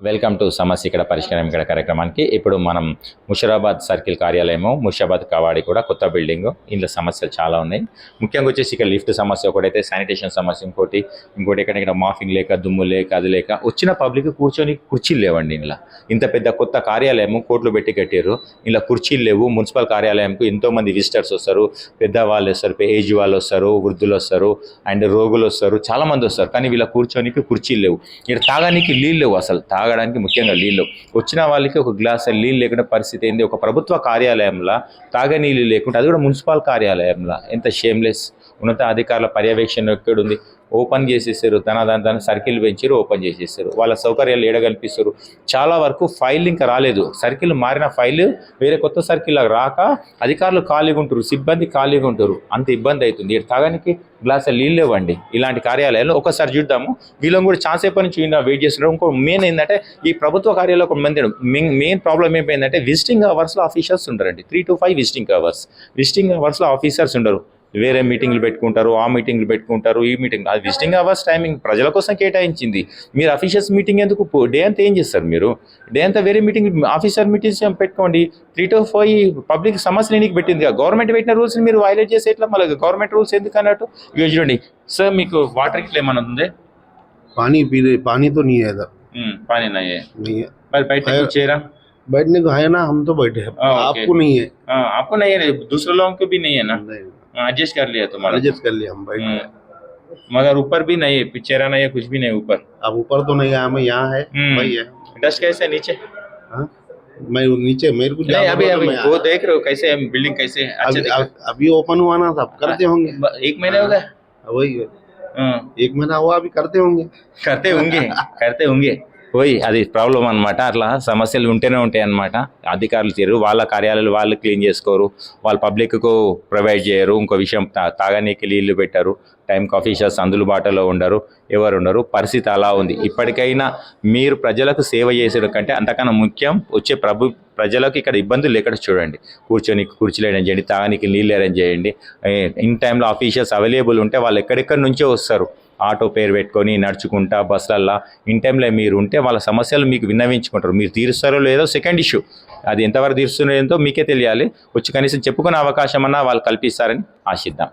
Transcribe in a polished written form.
Welcome to సమస్య ఇక్కడ పరిష్కారం ఇక్కడ కార్యక్రమానికి ఇప్పుడు మనం ముషిరాబాద్ సర్కిల్ కార్యాలయము ముషిరాబాద్ కవాడి కూడా కొత్త బిల్డింగ్ ఇంట్లో సమస్యలు చాలా ఉన్నాయి. ముఖ్యంగా వచ్చేసి ఇక్కడ లిఫ్ట్ సమస్య ఒకటైతే శానిటేషన్ సమస్య ఇంకోటి ఇక్కడ మాఫింగ్ లేక దుమ్ము లేక అది లేక వచ్చిన పబ్లిక్ కూర్చొని కుర్చీలు లేవండి. ఇంట్లో ఇంత పెద్ద కొత్త కార్యాలయము కోట్లు పెట్టి కట్టారు, ఇలా కుర్చీలు లేవు. మున్సిపల్ కార్యాలయంకు ఎంతోమంది విజిటర్స్ వస్తారు, పెద్దవాళ్ళు వస్తారు, ఏజ్ వాళ్ళు వస్తారు, వృద్ధులు వస్తారు అండ్ రోగులు వస్తారు, చాలామంది వస్తారు. కానీ వీళ్ళ కూర్చోనికి కుర్చీలు లేవు. ఇక్కడ తాగడానికి నీళ్ళు లేవు, అసలు తాగడానికి ముఖ్యంగా నీళ్ళు. వచ్చిన వాళ్ళకి ఒక గ్లాస్ నీళ్ళు లేకుండా పరిస్థితి ఏంది. ఒక ప్రభుత్వ కార్యాలయంలో తాగే నీళ్ళు లేకుండా, అది కూడా మున్సిపల్ కార్యాలయంలో ఎంత షేమ్లెస్. ఉన్నత అధికారుల పర్యవేక్షణ ఎక్కడుంది? ఓపెన్ చేసేసారు, తన సర్కిల్ పెంచారు, ఓపెన్ చేసేసారు. వాళ్ళ సౌకర్యాలు ఏడగల్పిస్తారు. చాలా వరకు ఫైల్ ఇంకా రాలేదు, సర్కిల్ మారిన ఫైల్ వేరే కొత్త సర్కిల్ రాక అధికారులు ఖాళీగా ఉంటారు, సిబ్బంది ఖాళీగా ఉంటారు. అంత ఇబ్బంది అవుతుంది. ఇక్కడ తాగడానికి గ్లాస్ నీళ్ళు లేవండి. ఇలాంటి కార్యాలయాలు ఒకసారి చూద్దాము. వీళ్ళని కూడా ఛాన్స్ అయిపోయి నుంచి వెయిట్ చేస్తున్నారు. ఇంకో మెయిన్ ఏంటంటే ఈ ప్రభుత్వ కార్యాలయంలో ఒక మంది మెయిన్ ప్రాబ్లం ఏమైందంటే విజిటింగ్ అవర్స్లో ఆఫీసర్స్ ఉండరండి. 3 to 5 విజిటింగ్ అవర్స్లో ఆఫీసర్స్ ఉండరు. వేరే మీటింగ్లు పెట్టుకుంటారు, ఆ మీటింగ్లు పెట్టుకుంటారు, ఈ మీటింగ్. అది విజిటింగ్ అవర్స్ టైమింగ్ ప్రజల కోసం కేటాయించింది. మీరు ఆఫీసర్స్ మీటింగ్ ఎందుకు? డే అంతా ఏం చేస్తారు మీరు? డే అంతా వేరే మీటింగ్, ఆఫీసర్ మీటింగ్స్ పెట్టుకోండి. 3 to 5 పబ్లిక్ సమస్యలు నీకు పెట్టింది. గవర్నమెంట్ పెట్టిన రూల్స్ని మీరు వైలేట్ చేసే ఎట్లా? మళ్ళీ గవర్నమెంట్ రూల్స్ ఎందుకు అన్నట్టు? ఇక చూడండి సార్, మీకు వాటర్ ఇట్లా ఏమైనా ఉంది? पानी तो नहीं है इधर। पानी नहीं है, नहीं है। पर बैठने को चेहरा बैठने को है ना, हम तो बैठे हैं। आपको नहीं है? आपको नहीं है, दूसरे लोगों को भी नहीं है ना? एडजस्ट कर लिया तुम्हारा? एडजस्ट कर लिया, हम बैठ गए। मगर ऊपर भी नहीं है, चेहरा नहीं है, कुछ भी नहीं ऊपर। अब ऊपर तो नहीं है, हमें यहाँ है, वही है। डस्ट कैसे है नीचे? मैं नीचे मेरे को नहीं, अभी वो देख रहे हो कैसे बिल्डिंग कैसे अभी ओपन हुआ ना, सब करते होंगे। 1 महीने हो गए, वही 1 महीना हुआ, अभी करते होंगे పోయి. అది ప్రాబ్లం అనమాట. అట్లా సమస్యలు ఉంటేనే ఉంటాయి అన్నమాట. అధికారులు తీరు, వాళ్ళ కార్యాలయాలు వాళ్ళు క్లీన్ చేసుకోరు, వాళ్ళు పబ్లిక్కు ప్రొవైడ్ చేయరు. ఇంకో విషయం, తాగనీకి నీళ్లు పెట్టారు, టైంకి ఆఫీసర్స్ అందుబాటులో ఎవరు ఉండరు. పరిస్థితి అలా ఉంది. ఇప్పటికైనా మీరు ప్రజలకు సేవ చేసేది కంటే అంతకన్నా ముఖ్యం వచ్చే ప్రజలకు ఇక్కడ ఇబ్బందులు లేకుండా చూడండి. కుర్చీలు అరేంజ్ చేయండి, తాగనీకి నీళ్ళు అరేంజ్ చేయండి. ఇన్ టైంలో ఆఫీసర్స్ అవైలబుల్ ఉంటే వాళ్ళు ఎక్కడెక్కడి నుంచో వస్తారు, ఆటో పేరు పెట్టుకొని నడుచుకుంటా బస్సులల్లో. ఇన్ టైంలో మీరు ఉంటే వాళ్ళ సమస్యలు మీకు విన్నవించుకుంటారు. మీరు తీరుస్తారో లేదో సెకండ్ ఇష్యూ, అది ఎంతవరకు తీరుస్తున్నారో మీకే తెలియాలి. వచ్చి కనీసం చెప్పుకునే అవకాశం అన్నా వాళ్ళు కల్పిస్తారని ఆశిద్దాం.